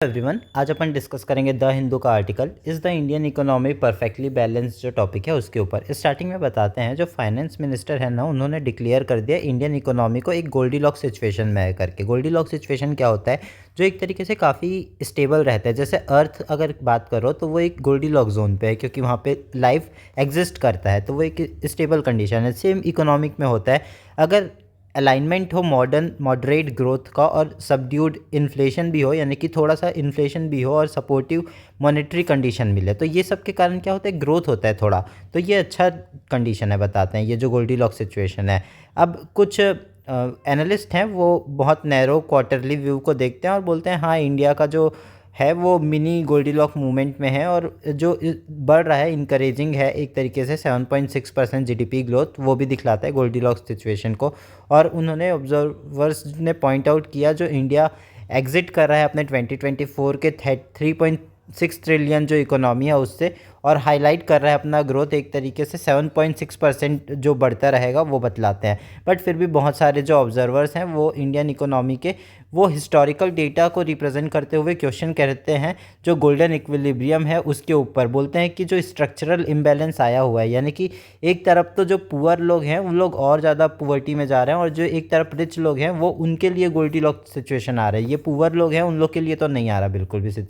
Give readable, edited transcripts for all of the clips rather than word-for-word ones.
Everyone, आज अपन discuss करेंगे the Hindu का article is the Indian economy perfectly balanced जो टॉपिक है उसके ऊपर। स्टार्टिंग में बताते हैं जो फाइनेंस मिनिस्टर है ना, उन्होंने डिक्लेयर कर दिया इंडियन इकोनॉमी को एक गोल्डीलॉक सिचुएशन में है करके। गोल्डीलॉक सिचुएशन क्या होता है? जो एक तरीके से काफ़ी स्टेबल रहता है। जैसे अर्थ अगर बात करो तो वो एक गोल्डीलॉक जोन पे है, क्योंकि वहाँ पे लाइफ एग्जिस्ट करता है, तो वो एक स्टेबल कंडीशन है। सेम इकोनॉमिक में होता है, अगर अलाइनमेंट हो मॉडरेट ग्रोथ का और सबड्यूड इन्फ्लेशन भी हो, यानी कि थोड़ा सा इन्फ्लेशन भी हो और सपोर्टिव मॉनेटरी कंडीशन मिले, तो ये सब के कारण क्या होता है, ग्रोथ होता है थोड़ा। तो ये अच्छा कंडीशन है, बताते हैं ये जो गोल्डीलॉक सिचुएशन है। अब कुछ एनालिस्ट हैं वो बहुत नैरो क्वार्टरली व्यू को देखते हैं और बोलते हैं हाँ, इंडिया का जो है वो मिनी गोल्डीलॉक मूवमेंट में है और जो बढ़ रहा है इनकरेजिंग है एक तरीके से। 7.6% जीडीपी ग्रोथ वो भी दिखलाता है गोल्डीलॉक सिचुएशन को। और उन्होंने ऑब्जर्वर्स ने पॉइंट आउट किया जो इंडिया एग्जिट कर रहा है अपने 2024 के 3.6 ट्रिलियन जो इकोनॉमी है उससे, और हाईलाइट कर रहा है अपना ग्रोथ एक तरीके से 7.6% जो बढ़ता रहेगा वो बतलाते हैं। बट फिर भी बहुत सारे जो ऑब्जर्वर्स हैं वो इंडियन इकोनॉमी के वो हिस्टोरिकल डेटा को रिप्रेजेंट करते हुए क्वेश्चन करते हैं जो गोल्डन इक्विलिब्रियम है उसके ऊपर। बोलते हैं कि जो स्ट्रक्चरल इम्बैलेंस आया हुआ है, यानी कि एक तरफ तो जो पुअर लोग हैं उन लोग और ज़्यादा पुअर्टी में जा रहे हैं और जो एक तरफ रिच लोग हैं वो उनके लिए गोल्डीलॉक सिचुएशन आ रहा है। ये पुअर लोग हैं उन लोग के लिए तो नहीं आ रहा बिल्कुल भी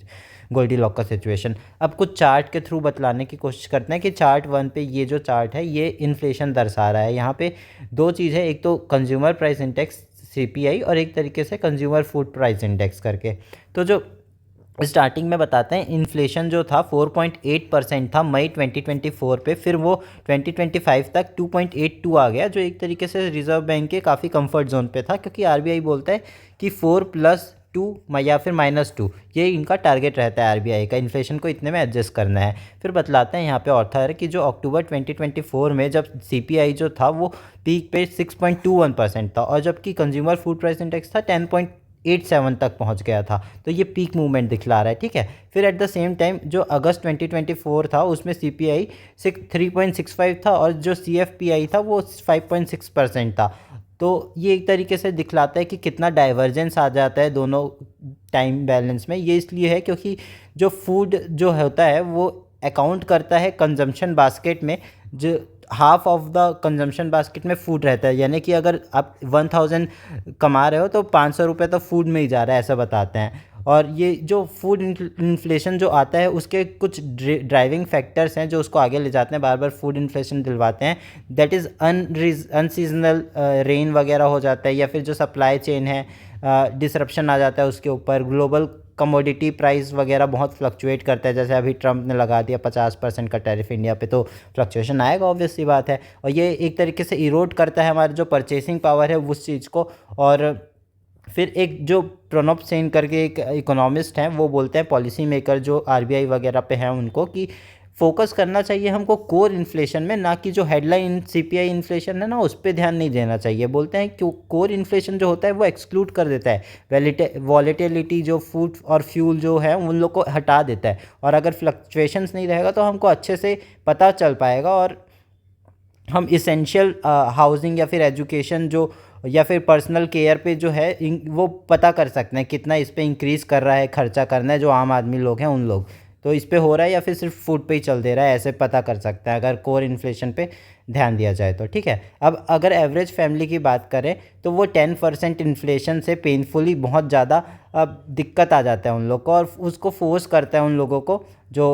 गोल्डीलॉक का सिचुएशन। अब कुछ चार्ट के थ्रू बतलाने की कोशिश करते हैं कि चार्ट 1 पे ये जो चार्ट है ये इन्फ्लेशन दर्शा रहा है। यहाँ पे दो चीज़ है, एक तो कंज्यूमर प्राइस इंडेक्स सीपीआई और एक तरीके से कंज्यूमर फूड प्राइस इंडेक्स करके। तो जो स्टार्टिंग में बताते हैं इन्फ्लेशन जो था 4.8% था मई 2024 पे, फिर वो 2025 तक 2.82 आ गया, जो एक तरीके से रिजर्व बैंक के काफ़ी कंफर्ट जोन पे था, क्योंकि आरबीआई बोलता है कि 4+2 या फिर -2 ये इनका टारगेट रहता है आरबीआई का, इन्फ्लेशन को इतने में एडजस्ट करना है। फिर बतलाते हैं यहाँ पे ऑथर है कि जो अक्टूबर 2024 में जब सीपीआई जो था वो पीक पे 6.21% था और जबकि कंज्यूमर फूड प्राइस इंडेक्स था 10.87 तक पहुंच गया था। तो ये पीक मूवमेंट दिखला रहा है, ठीक है। फिर एट द सेम टाइम जो अगस्त 2024 था उसमें सीपीआई 3.65 था और जो सीएफपीआई था वो 5.6% था। तो ये एक तरीके से दिखलाता है कि कितना डाइवर्जेंस आ जाता है दोनों टाइम बैलेंस में। ये इसलिए है क्योंकि जो फूड जो होता है वो अकाउंट करता है कंजम्पशन बास्केट में, जो half of the consumption basket में फूड रहता है, यानी कि अगर आप 1000 कमा रहे हो तो 500 रुपये तो फूड में ही जा रहा है, ऐसा बताते हैं। और ये जो फूड इन्फ्लेशन जो आता है उसके कुछ ड्राइविंग फैक्टर्स हैं जो उसको आगे ले जाते हैं, बार बार फूड इन्फ्लेशन दिलवाते हैं। दैट इज़ अनसीजनल रेन वगैरह हो जाता है, या फिर जो सप्लाई चेन है डिसरप्शन आ जाता है उसके ऊपर। ग्लोबल कमोडिटी प्राइस वगैरह बहुत फ्लक्चुएट करता है, जैसे अभी ट्रंप ने लगा दिया 50% का टैरिफ इंडिया पे, तो फ्लक्चुएशन आएगा, ऑब्वियस सी बात है। और ये एक तरीके से इरोड करता है हमारे जो परचेसिंग पावर है उस चीज़ को। और फिर एक जो प्रणब सेन करके एक इकोनॉमिस्ट हैं वो बोलते हैं पॉलिसी मेकर जो आरबीआई वगैरह पे हैं उनको, कि फोकस करना चाहिए हमको कोर इन्फ्लेशन में, ना कि जो हेडलाइन सीपीआई इन्फ्लेशन है ना उस पर ध्यान नहीं देना चाहिए। बोलते हैं कि कोर इन्फ्लेशन जो होता है वो एक्सक्लूड कर देता है वॉलेटिलिटी, जो फूड और फ्यूल जो है उन लोग को हटा देता है, और अगर फ्लक्चुएशंस नहीं रहेगा तो हमको अच्छे से पता चल पाएगा और हम इसेंशियल हाउसिंग या फिर एजुकेशन जो या फिर पर्सनल केयर पे जो है वो पता कर सकते हैं कितना इस पे इंक्रीज़ कर रहा है, खर्चा करना है जो आम आदमी लोग हैं उन लोग, तो इस पे हो रहा है या फिर सिर्फ फूड पे ही चल दे रहा है, ऐसे पता कर सकते हैं अगर कोर इन्फ्लेशन पे ध्यान दिया जाए तो, ठीक है। अब अगर एवरेज फैमिली की बात करें तो वो 10% इन्फ्लेशन से पेनफुली बहुत ज़्यादा दिक्कत आ जाता है उन लोग को, और उसको फोर्स करता है उन लोगों को जो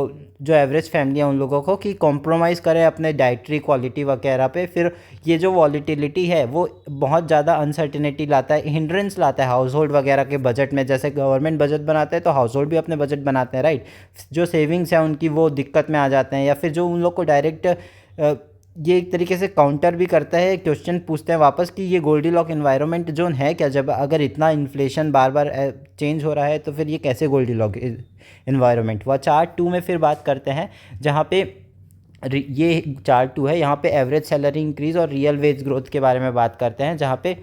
जो एवरेज फैमिली है उन लोगों को कि कॉम्प्रोमाइज़ करें अपने डाइटरी क्वालिटी वगैरह पे। फिर ये जो वॉलीटिलिटी है वो बहुत ज़्यादा अनसर्टिनिटी लाता है, हिंड्रेंस लाता है हाउस होल्ड वगैरह के बजट में। जैसे गवर्नमेंट बजट बनाता है तो हाउस होल्ड भी अपने बजट बनाते हैं, राइट। जो सेविंग्स है उनकी वो दिक्कत में आ जाते हैं, या फिर जो उन लोग को डायरेक्ट ये एक तरीके से काउंटर भी करता है, क्वेश्चन पूछते हैं वापस कि ये गोल्डीलॉक एनवायरनमेंट जोन है क्या, जब अगर इतना इन्फ्लेशन बार बार चेंज हो रहा है तो फिर ये कैसे गोल्डीलॉक एनवायरनमेंट हुआ। चार्ट 2 में फिर बात करते हैं जहाँ पे ये चार्ट 2 है, यहाँ पे एवरेज सैलरी इंक्रीज और रियल वेज ग्रोथ के बारे में बात करते हैं, जहाँ पे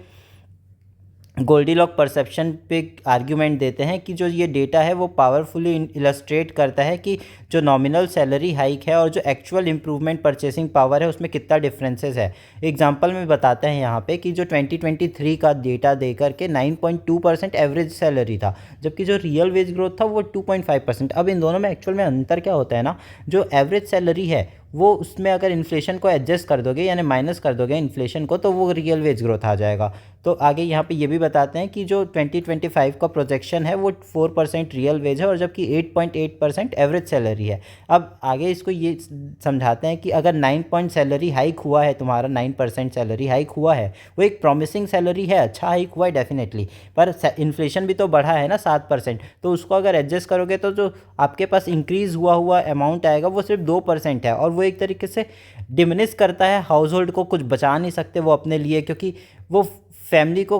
गोल्डीलॉक परसेप्शन पे आर्ग्यूमेंट देते हैं कि जो ये डेटा है वो पावरफुली इलस्ट्रेट करता है कि जो नॉमिनल सैलरी हाइक है और जो एक्चुअल इंप्रूवमेंट परचेसिंग पावर है उसमें कितना डिफरेंसेस है। एग्जांपल में बताते हैं यहाँ पे कि जो 2023 का डेटा देकर के 9.2% एवरेज सैलरी था, जबकि जो रियल वेज ग्रोथ था वो 2.5%। अब इन दोनों में एक्चुअल में अंतर क्या होता है ना, जो एवरेज सैलरी है वो उसमें अगर इन्फ्लेशन को एडजस्ट कर दोगे यानी माइनस कर दोगे इन्फ्लेशन को, तो वो रियल वेज ग्रोथ आ जाएगा। तो आगे यहाँ पे ये भी बताते हैं कि जो 2025 का प्रोजेक्शन है वो 4% रियल वेज है और जबकि 8.8% एवरेज सैलरी है। अब आगे इसको ये समझाते हैं कि अगर 9 पॉइंट सैलरी हाइक हुआ है, तुम्हारा 9% सैलरी हाइक हुआ है, वो एक प्रॉमिसिंग सैलरी है, अच्छा हाइक हुआ है डेफिनेटली, पर इन्फ्लेशन भी तो बढ़ा है ना 7%, तो उसको अगर एडजस्ट करोगे तो जो आपके पास इंक्रीज़ हुआ अमाउंट आएगा वो सिर्फ 2% है। और वो एक तरीके से डिमिनिश करता है, हाउस होल्ड को कुछ बचा नहीं सकते वो अपने लिए, क्योंकि वो फैमिली को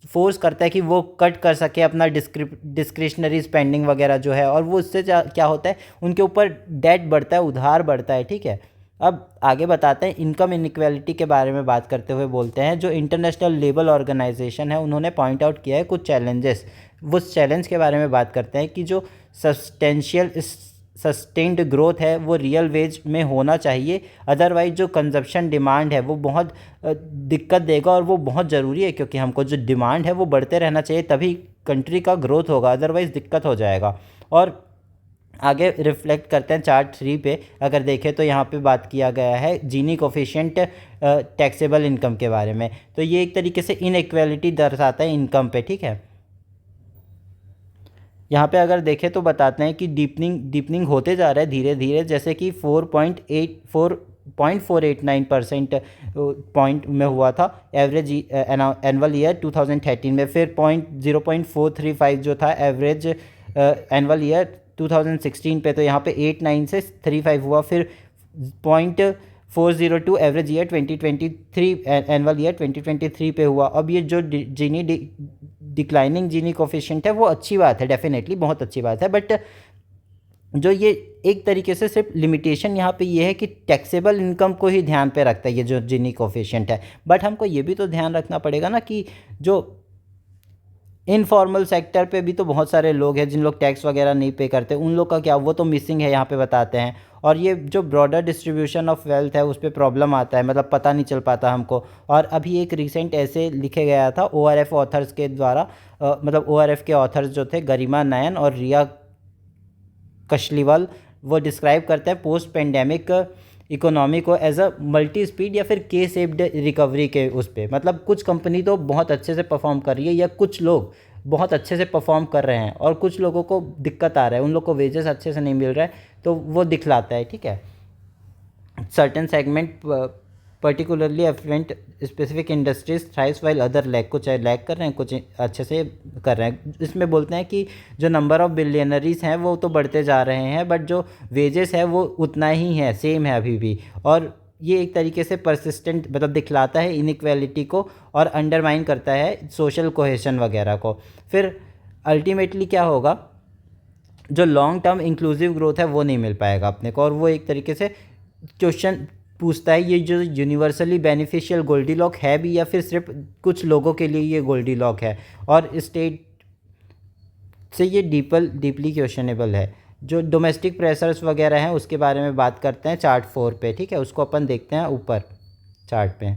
फोर्स करता है कि वो कट कर सके अपना डिस्क्रिशनरी स्पेंडिंग वगैरह जो है, और वो उससे क्या होता है, उनके ऊपर डेट बढ़ता है, उधार बढ़ता है। ठीक है, अब आगे बताते हैं इनकम इनइक्वालिटी के बारे में बात करते हुए बोलते हैं जो इंटरनेशनल लेबर ऑर्गेनाइजेशन है उन्होंने पॉइंट आउट किया है कुछ चैलेंजेस। वो चैलेंज के बारे में बात करते हैं कि जो सस्टेन्ड ग्रोथ है वो रियल वेज में होना चाहिए, अदरवाइज जो कंजप्शन डिमांड है वो बहुत दिक्कत देगा, और वो बहुत ज़रूरी है क्योंकि हमको जो डिमांड है वो बढ़ते रहना चाहिए तभी कंट्री का ग्रोथ होगा, अदरवाइज़ दिक्कत हो जाएगा। और आगे रिफ्लेक्ट करते हैं चार्ट 3 पे, अगर देखें तो यहाँ पे बात किया गया है जीनी कोफिशिएंट टैक्सेबल इनकम के बारे में। तो ये एक तरीके से इनइक्वालिटी दर्शाता है इनकम पे। ठीक है, यहाँ पे अगर देखें तो बताते हैं कि डीपनिंग होते जा रहा है धीरे धीरे, जैसे कि 4.489% पॉइंट में हुआ था एवरेज एनुअल ईयर 2013 में, फिर 0.435 जो था एवरेज एनुअल ईयर 2016 पे, तो यहाँ पे 89 से 35 हुआ, फिर 0.402 एवरेज ईयर 2023 एनुअल ईयर 2023 पे हुआ। अब ये जो डिक्लाइनिंग जीनी कोफिशिएंट है वो अच्छी बात है, डेफिनेटली बहुत अच्छी बात है, बट जो ये एक तरीके से सिर्फ लिमिटेशन यहाँ पे ये है कि टैक्सेबल इनकम को ही ध्यान पे रखता है ये जो जीनी कोफिशिएंट है। बट हमको ये भी तो ध्यान रखना पड़ेगा ना कि जो इनफॉर्मल सेक्टर पे भी तो बहुत सारे लोग हैं जिन लोग टैक्स वगैरह नहीं पे करते, उन लोग का क्या, वो तो मिसिंग है यहाँ पे बताते हैं। और ये जो ब्रॉडर डिस्ट्रीब्यूशन ऑफ वेल्थ है उस पर प्रॉब्लम आता है, मतलब पता नहीं चल पाता हमको। और अभी एक रिसेंट ऐसे लिखे गया था ORF ऑथर्स के द्वारा, मतलब ORF के ऑथर्स जो थे गरिमा नयन और रिया कशलीवाल, वो डिस्क्राइब करते हैं पोस्ट पेंडेमिक इकोनॉमी को एज अ मल्टी स्पीड या फिर के सेप्ड रिकवरी के उस पर, मतलब कुछ कंपनी तो बहुत अच्छे से परफॉर्म कर रही है या कुछ लोग बहुत अच्छे से परफॉर्म कर रहे हैं और कुछ लोगों को दिक्कत आ रहा है, उन लोग को वेजेस अच्छे से नहीं मिल रहा है, तो वो दिखलाता है। ठीक है, certain segment particularly affluent specific industries thrives while other lag, कुछ लैग कर रहे हैं कुछ अच्छे से कर रहे हैं। इसमें बोलते हैं कि जो नंबर ऑफ़ बिलियनरीज हैं वो तो बढ़ते जा रहे हैं, बट जो वेजेस है वो उतना ही है, सेम है अभी भी। और ये एक तरीके से परसिस्टेंट मतलब दिखलाता है इनइक्वालिटी को और अंडरमाइन करता है सोशल कोहेशन वगैरह को। फिर अल्टीमेटली क्या होगा, जो लॉन्ग टर्म इंक्लूसिव ग्रोथ है वो नहीं मिल पाएगा अपने को, और वो एक तरीके से क्वेश्चन पूछता है ये जो यूनिवर्सली बेनिफिशियल गोल्डीलॉक है भी या फिर सिर्फ कुछ लोगों के लिए ये गोल्डीलॉक है, और स्टेट से ये डीपली क्वेश्चनेबल है। जो डोमेस्टिक प्रेशर्स वगैरह हैं उसके बारे में बात करते हैं चार्ट 4 पे। ठीक है, उसको अपन देखते हैं ऊपर चार्ट पे,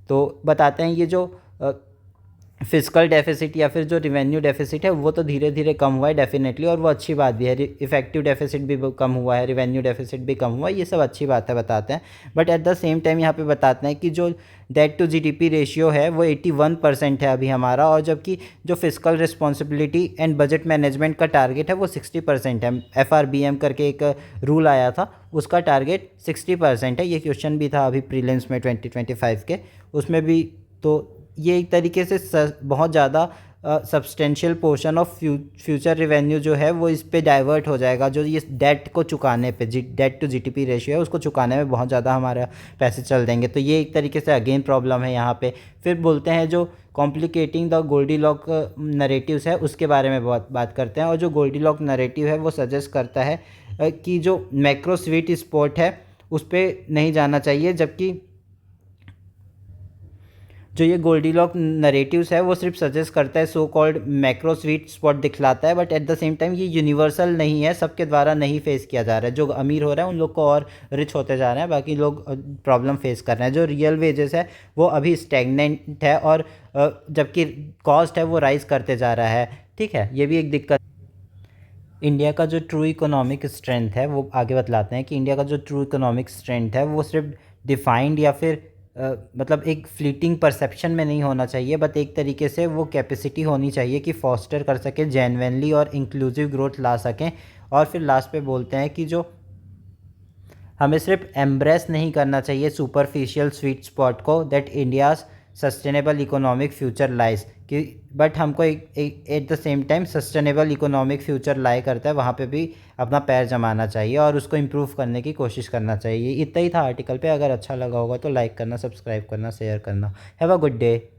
तो बताते हैं ये जो फिजिकल डेफिसिट या फिर जो रिवेन्यू डेफिसिट है वो तो धीरे धीरे कम हुआ है डेफिनेटली, और वो अच्छी बात भी है। इफेक्टिव डेफिसिट भी कम हुआ है, रिवेन्यू डेफिसिट भी कम हुआ है, ये सब अच्छी बात है बताते हैं। But at the same time यहाँ पे बताते हैं कि जो डेट टू जीडीपी रेशियो है वो 81% है अभी हमारा, और जबकि जो physical responsibility and budget management का टारगेट है वो 60% है। FRBM करके एक रूल आया था, उसका टारगेट 60% है। ये क्वेश्चन भी था अभी प्रीलिम्स में 2025 के, उसमें भी। तो ये एक तरीके से बहुत ज़्यादा substantial portion of future revenue जो है वो इस पे डाइवर्ट हो जाएगा, जो ये डेट को चुकाने पे, डेट टू जीडीपी रेशियो है उसको चुकाने में बहुत ज़्यादा हमारे पैसे चल देंगे। तो ये एक तरीके से अगेन प्रॉब्लम है यहाँ पे। फिर बोलते हैं जो कॉम्प्लिकेटिंग द गोल्डीलॉक नरेटिव्स है उसके बारे में बात करते हैं, और जो गोल्डीलॉक नरेटिव है वो सजेस्ट करता है कि जो मैक्रो स्वीट स्पॉट है उस पर नहीं जाना चाहिए, जबकि जो ये गोल्डीलॉक नरेटिव्स है वो सिर्फ सजेस्ट करता है so called macro sweet spot दिखलाता है, but at the same time ये यूनिवर्सल नहीं है, सबके द्वारा नहीं फेस किया जा रहा है। जो अमीर हो रहा है उन लोग को और रिच होते जा रहे हैं, बाकी लोग प्रॉब्लम फेस कर रहे हैं। जो रियल वेजेस है वो अभी स्टेगनेंट है और जबकि कॉस्ट है वो राइज करते जा रहा है। ठीक है, ये भी एक दिक्कत। इंडिया का जो ट्रू इकोनॉमिक स्ट्रेंथ है वो आगे बतलाते हैं कि इंडिया का जो ट्रू इकोनॉमिक स्ट्रेंथ है वो सिर्फ डिफाइंड या फिर मतलब एक फ्लीटिंग परसेप्शन में नहीं होना चाहिए, बट एक तरीके से वो कैपेसिटी होनी चाहिए कि फॉस्टर कर सके जेन्युइनली और इंक्लूसिव ग्रोथ ला सकें। और फिर लास्ट पे बोलते हैं कि जो हमें सिर्फ एम्ब्रेस नहीं करना चाहिए सुपरफिशियल स्वीट स्पॉट को that India's sustainable economic future lies कि, बट हमको एक at the same time sustainable economic future lie करता है वहाँ पे भी अपना पैर जमाना चाहिए और उसको इम्प्रूव करने की कोशिश करना चाहिए। इतना ही था आर्टिकल पे। अगर अच्छा लगा होगा तो लाइक करना, सब्सक्राइब करना, शेयर करना। Have a good day.